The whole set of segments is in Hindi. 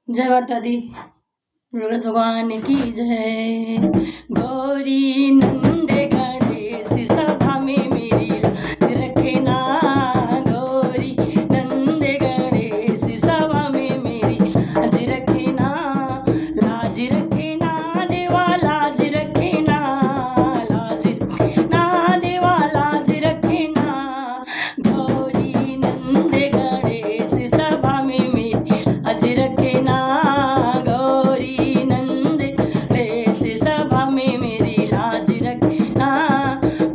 जय माता दी। गणेश भगवान की जय। गौरी नंद गणेश सभा में मेरी लाज रखना। गौरी नंद गणेश सभा में मेरी लाज रखना। लाज रखना देवा लाज रखना। लाज रखना देवा लाज रखना। गौरी नंद गणेश सभा में मेरी लाज रखना। गौरी नंद गणेश सभा में मेरी लाज रखना।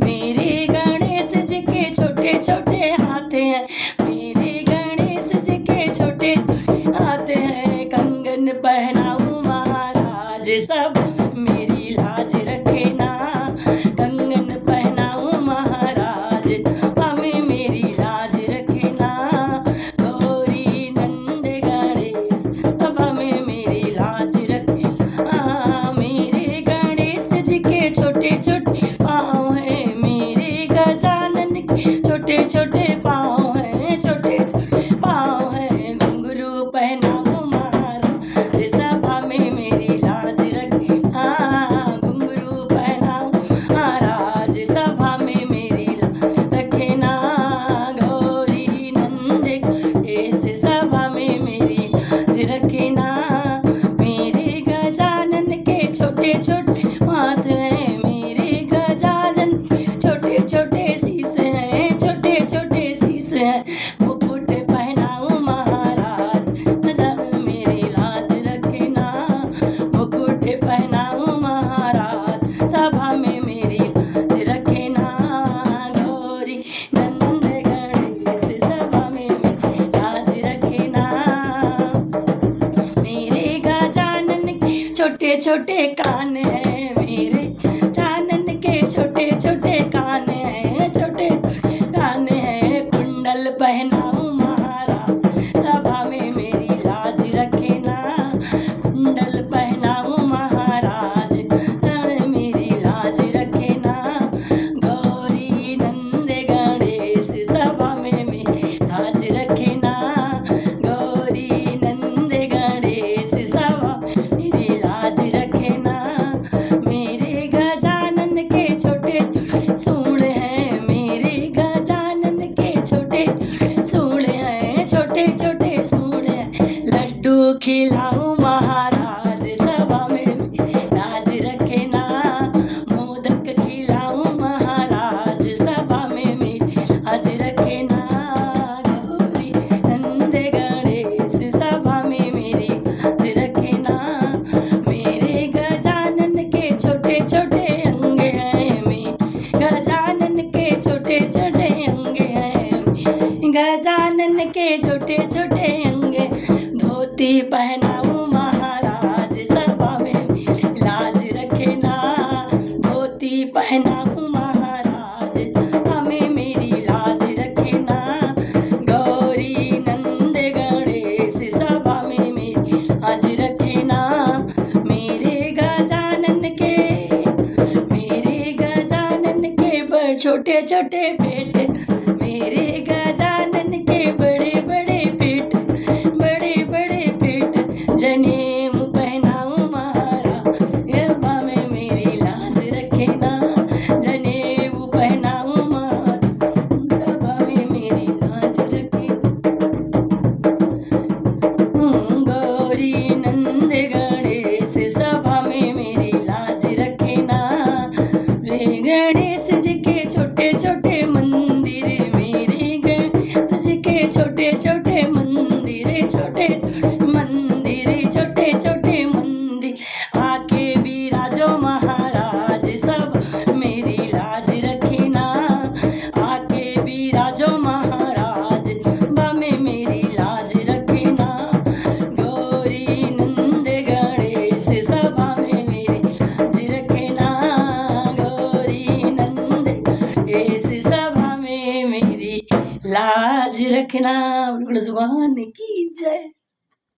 मेरे गणेश जी के छोटे छोटे हाथ हैं। मेरे गणेश जी के छोटे हाथ हैं। कंगन पहनाऊं महाराज सब मेरी लाज रखना। कंगन पहनाऊं महाराज हमें मेरी लाज रखना। गौरी नंद गणेश सभा में मेरी लाज रखना। मेरे गणेश जी के छोटे छोटे पाँव हैं। मेरे गजानन के छोटे छोटे पाँव हैं। छोटे छोटे पाँव हैं। घुंघरू पहनाऊं महाराज सभा में मेरी लाज रखना। घुंघरू पहनाऊं महाराज सभा में मेरी लाज रखना। गौरी नंद गणेश सभा में मेरी लाज रखना। मेरे गजानन के छोटे छोटे हाथ हैं। मेरे गजानन छोटे छोटे शीश हैं। छोटे छोटे शीश हैं। मुकुट पहनाऊं महाराज गजानन मेरी लाज रखना। मुकुट पहनाऊं महाराज सभा में मेरी लाज रखना। गौरी नंद गणेश सभा में मेरी लाज रखना। मेरे गजानन के छोटे छोटे कान हैं। मेरे गजानन के छोटे छोटे कान हैं। छोटे छोटे कान हैं। कुंडल पहनाऊं महाराज सभा में मेरी लाज रखना। कुंडल पहनाऊं महाराज मेरी लाज रखना। गौरी नंद गणेश सभा में मेरी लाज रखना। गौरी नंद गणेश सभा मेरी लाज रखना। मेरे गजानन के छोटे छोटे सूंड हैं। मेरे गजानन के छोटे सूंड हैं। छोटे छोटे सूंड हैं। लड्डू खिलाऊं महाराज सभा में मेरी लाज रखना। मोदक खिलाऊं महाराज सभा में मेरी लाज रखना। गौरी नंद गणेश सभा में मेरी लाज रखना। मेरे गजानन के छोटे छोटे अंग हैं। मेरे गजानन के छोटे छोटे अंग हैं। गजानन के छोटे छोटे अंग धोती पहनाऊं महाराज सभा में मेरी लाज रखना। धोती पहनाऊं महाराज हमें मेरी लाज रखना। गौरी नंद गणेश सभा में मेरी लाज रखना। मेरे गजानन बड़े छोटे छोटे पेट। मेरे गजानन के बड़े बड़े पेट। बड़े बड़े पेट। जनेऊ पहनाऊं महाराज सभा में मेरी लाज रखना। जनेऊ पहनाऊं महाराज सभा में मेरी लाज रखना। गौरी नंद गणेश सभा में मेरी लाज रखना। गणेश जी के छोटे छोटे मंदिर। मेरे गणेश जी के छोटे छोटे मंदिर। छोटे मंदिर छोटे छोटे मंदिर आके विराजो महाराज सब मेरी लाज रखना। आके विराजो महाराज सभा में मेरी लाज रखना। गौरी नंद गणेश सभा में मेरी लाज रखना। गौरी नंद गणेश सभा में मेरी लाज रखना। गणेश भगवान की जय।